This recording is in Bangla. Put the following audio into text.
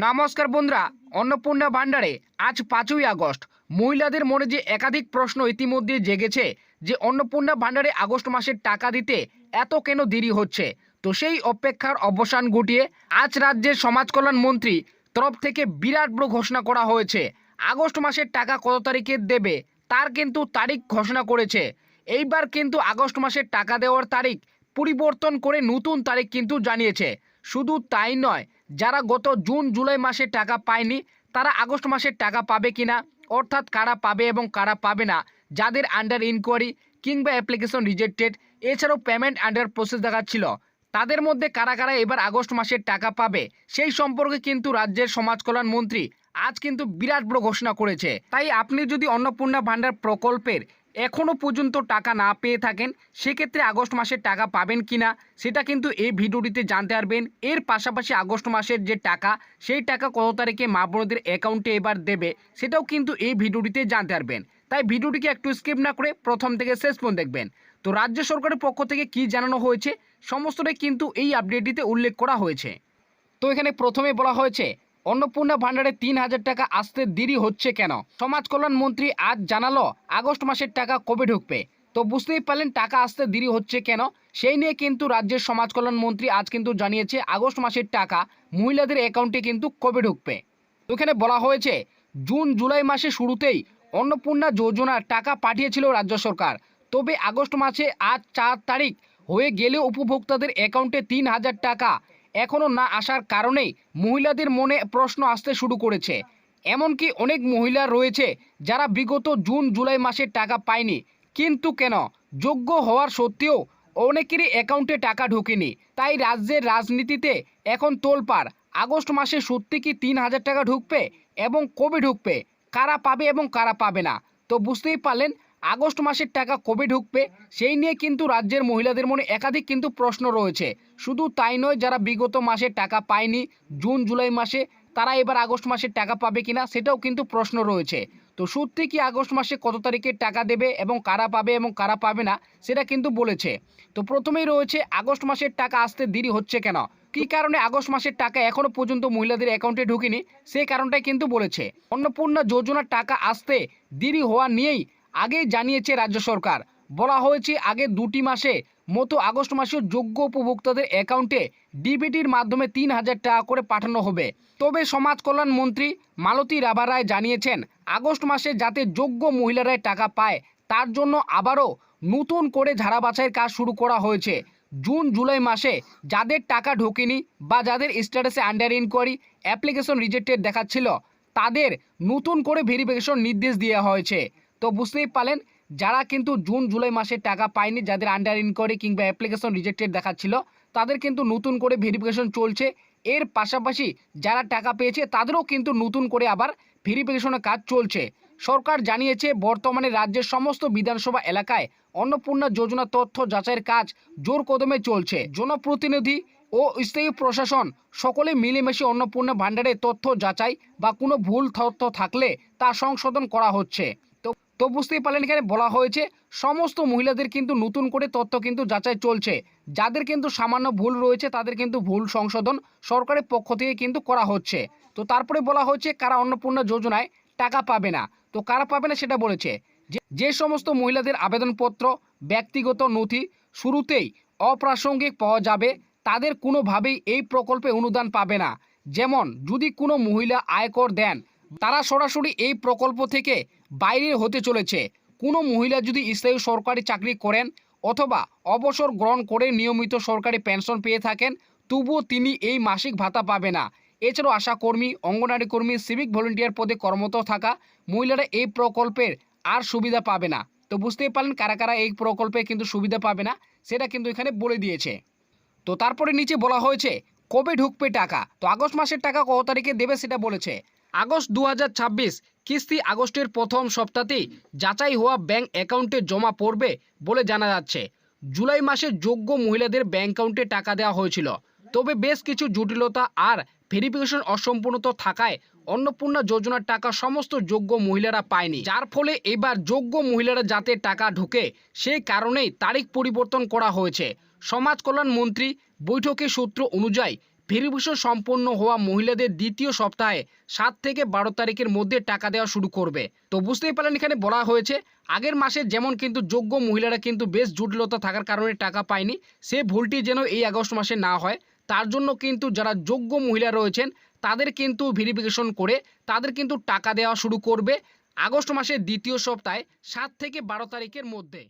নমস্কার বন্ধুরা, অন্নপূর্ণা ভান্ডারে আজ 5ই আগস্ট মহিলাদের মনে যে একাধিক প্রশ্ন ইতিমধ্যে জেগেছে যে অন্নপূর্ণা ভান্ডারে আগস্ট মাসের টাকা দিতে এত কেন দেরি হচ্ছে। তো সেই অপেক্ষার অবসান ঘটিয়ে আজ রাজ্যের সমাজ কল্যাণ মন্ত্রী তরফ থেকে বিরাট বড় ঘোষণা করা হয়েছে। আগস্ট মাসের টাকা কত তারিখে দেবে তার কিন্তু তারিখ ঘোষণা করেছে। এইবার কিন্তু আগস্ট মাসের টাকা দেওয়ার তারিখ পরিবর্তন করে নতুন তারিখ কিন্তু জানিয়েছে। শুধু তাই নয়, যারা গত জুন জুলাই মাসে টাকা পায়নি তারা আগস্ট মাসের টাকা পাবে কিনা, অর্থাৎ কারা পাবে এবং কারা পাবে না, যাদের আন্ডার ইনকোয়ারি কিংবা অ্যাপ্লিকেশন রিজেক্টেড, এছাড়াও পেমেন্ট আন্ডার প্রসেস দেখাচ্ছিল, তাদের মধ্যে কারা কারা এবার আগস্ট মাসের টাকা পাবে সেই সম্পর্কে কিন্তু রাজ্যের সমাজ কল্যাণ মন্ত্রী আজ কিন্তু বিরাট বড় ঘোষণা করেছে। তাই আপনি যদি অন্নপূর্ণা ভান্ডার প্রকল্পের এখনও পর্যন্ত টাকা না পেয়ে থাকেন সেক্ষেত্রে আগস্ট মাসের টাকা পাবেন কিনা সেটা কিন্তু এই ভিডিওটিতে জানতে পারবেন। এর পাশাপাশি আগস্ট মাসের যে টাকা সেই টাকা কত তারিখে মা বোনদের অ্যাকাউন্টে এবার দেবে সেটাও কিন্তু এই ভিডিওটিতে জানতে পারবেন। তাই ভিডিওটিকে একটু স্কিপ না করে প্রথম থেকে শেষ পর্যন্ত দেখবেন। তো রাজ্য সরকারের পক্ষ থেকে কি জানানো হয়েছে সমস্তটাই কিন্তু এই আপডেটটিতে উল্লেখ করা হয়েছে। তো এখানে প্রথমে বলা হয়েছে অন্নপূর্ণা ভান্ডারে ৩,০০০ টাকা আসতে দেরি হচ্ছে কেন। সমাজ কল্যাণ মন্ত্রী আজ জানালো আগস্ট মাসের টাকা কবে ঢুকবে। তো বুঝতেই পারলেন টাকা আসতে দেরি হচ্ছে কেন, সেই নিয়ে কিন্তু রাজ্যের সমাজ কল্যাণ মন্ত্রী আজ কিন্তু জানিয়েছে আগস্ট মাসের টাকা মহিলাদের অ্যাকাউন্টে কিন্তু কবে ঢুকবে। তো এখানে বলা হয়েছে জুন জুলাই মাসে শুরুতেই অন্নপূর্ণা যোজনার টাকা পাঠিয়েছিল রাজ্য সরকার, তবে আগস্ট মাসে আজ 4 তারিখ হয়ে গেলেও উপভোক্তাদের অ্যাকাউন্টে ৩,০০০ টাকা এখনও না আসার কারণেই মহিলাদের মনে প্রশ্ন আসতে শুরু করেছে। এমনকি অনেক মহিলা রয়েছে যারা বিগত জুন জুলাই মাসের টাকা পায়নি, কিন্তু কেন যোগ্য হওয়ার সত্ত্বেও অনেকেরই অ্যাকাউন্টে টাকা ঢোকেনি। তাই রাজ্যের রাজনীতিতে এখন তোলপাড় আগস্ট মাসে সত্যি কি ৩,০০০ টাকা ঢুকবে এবং কবে ঢুকবে, কারা পাবে এবং কারা পাবে না। তো বুঝতেই পারলেন আগস্ট মাসের টাকা কবে ঢুকবে সেই নিয়ে কিন্তু রাজ্যের মহিলাদের মনে একাধিক কিন্তু প্রশ্ন রয়েছে। শুধু তাই নয়, যারা বিগত মাসে টাকা পায়নি জুন জুলাই মাসে তারা এবার আগস্ট মাসের টাকা পাবে কিনা সেটাও কিন্তু প্রশ্ন রয়েছে। তো সত্যি কি আগস্ট মাসে কত তারিখে টাকা দেবে এবং কারা পাবে এবং কারা পাবে না সেটা কিন্তু বলেছে। তো প্রথমেই রয়েছে আগস্ট মাসের টাকা আসতে দেরি হচ্ছে কেন, কি কারণে আগস্ট মাসের টাকা এখনো পর্যন্ত মহিলাদের অ্যাকাউন্টে ঢুকেনি সেই কারণটাই কিন্তু বলেছে। অন্নপূর্ণা যোজনার টাকা আসতে দেরি হওয়া নিয়েই আগেই জানিয়েছে রাজ্য সরকার। বলা হয়েছে আগে 2টি মাসে মতো আগস্ট মাসেও যোগ্য উপভোক্তাদের অ্যাকাউন্টে ডিবিটির মাধ্যমে ৩,০০০ টাকা করে পাঠানো হবে। তবে সমাজ কল্যাণ মন্ত্রী মালতী রাভা রায় জানিয়েছেন আগস্ট মাসে যাতে যোগ্য মহিলারাই টাকা পায় তার জন্য আবারও নতুন করে ঝাড়া বাছাইয়ের কাজ শুরু করা হয়েছে। জুন জুলাই মাসে যাদের টাকা ঢোকেনি বা যাদের স্ট্যাটাসে আন্ডার ইনকোয়ারি অ্যাপ্লিকেশন রিজেক্টেড দেখাচ্ছিল তাদের নতুন করে ভেরিফিকেশন নির্দেশ দেওয়া হয়েছে। তো বুঝতেই পারলেন যারা কিন্তু জুন জুলাই মাসে টাকা পায়নি, যাদের আন্ডার ইনকোয়ারি কিংবা অ্যাপ্লিকেশন রিজেক্টেড দেখাচ্ছিল তাদের কিন্তু নতুন করে ভেরিফিকেশন চলছে। এর পাশাপাশি যারা টাকা পেয়েছে তাদেরও কিন্তু নতুন করে আবার ভেরিফিকেশনের কাজ চলছে। সরকার জানিয়েছে বর্তমানে রাজ্যের সমস্ত বিধানসভা এলাকায় অন্নপূর্ণা যোজনা তথ্য যাচাইয়ের কাজ জোর কদমে চলছে। জনপ্রতিনিধি ও স্থায়ী প্রশাসন সকলে মিলেমিশে অন্নপূর্ণা ভান্ডারের তথ্য যাচাই বা কোনো ভুল তথ্য থাকলে তা সংশোধন করা হচ্ছে। তো বুঝতেই পারলেন এখানে বলা হয়েছে সমস্ত মহিলাদের কিন্তু নতুন করে তথ্য কিন্তু যাচাই চলছে। যাদের কিন্তু সামান্য ভুল রয়েছে তাদের কিন্তু ভুল সংশোধন সরকারের পক্ষ থেকে কিন্তু করা হচ্ছে। তো তারপরে বলা হয়েছে কারা অন্নপূর্ণা যোজনায় টাকা পাবে না। তো কারা পাবে না সেটা বলেছে যে সমস্ত মহিলাদের আবেদনপত্র ব্যক্তিগত নথি শুরুতেই অপ্রাসঙ্গিক পাওয়া যাবে তাদের কোনোভাবেই এই প্রকল্পে অনুদান পাবে না। যেমন যদি কোনো মহিলা আয়কর দেন তারা সরাসরি এই প্রকল্প থেকে বাইরে হতে চলেছে। কোনো মহিলা যদি স্থায়ী সরকারি চাকরি করেন অথবা অবসর গ্রহণ করে নিয়মিত সরকারি পেনশন পেয়ে থাকেন তবুও তিনি এই মাসিক ভাতা পাবে না। এছাড়াও আশাকর্মী, অঙ্গনারী কর্মী, সিভিক ভলেন্টিয়ার পদে কর্মরত থাকা মহিলারা এই প্রকল্পের আর সুবিধা পাবে না। তো বুঝতেই পারলেন কারা কারা এই প্রকল্পে কিন্তু সুবিধা পাবে না সেটা কিন্তু এখানে বলে দিয়েছে। তো তারপরে নিচে বলা হয়েছে কবে ঢুকবে টাকা। তো আগস্ট মাসের টাকা কত তারিখে দেবে সেটা বলেছে। আগস্ট 2026 কিস্তি আগস্টের প্রথম সপ্তাহতেই যাচাই হওয়া ব্যাংক অ্যাকাউন্টে জমা পড়বে বলে জানা যাচ্ছে। জুলাই মাসে যোগ্য মহিলাদের ব্যাংক অ্যাকাউন্টে টাকা দেওয়া হয়েছিল, তবে বেশ কিছু জটিলতা আর ভেরিফিকেশন অসম্পূর্ণতা থাকায় অন্নপূর্ণা যোজনার টাকা সমস্ত যোগ্য মহিলারা পায়নি, যার ফলে এবার যোগ্য মহিলারা যাতে টাকা ঢোকে সেই কারণেই তারিখ পরিবর্তন করা হয়েছে। সমাজ কল্যাণ মন্ত্রী বৈঠকের সূত্র অনুযায়ী ভেরিফিকেশন সম্পন্ন হওয়া মহিলাদের দ্বিতীয় সপ্তাহে 7 থেকে 12 তারিখের মধ্যে টাকা দেওয়া শুরু করবে। তো বুঝতেই পারলেন, এখানে বলা হয়েছে আগের মাসে যেমন কিন্তু যোগ্য মহিলারা কিন্তু বেশ জটিলতা থাকার কারণে টাকা পায়নি, সে ভুলটি যেন এই আগস্ট মাসে না হয় তার জন্য কিন্তু যারা যোগ্য মহিলা রয়েছেন তাদের কিন্তু ভেরিফিকেশন করে তাদের কিন্তু টাকা দেওয়া শুরু করবে আগস্ট মাসের দ্বিতীয় সপ্তাহে 7 থেকে 12 তারিখের মধ্যে।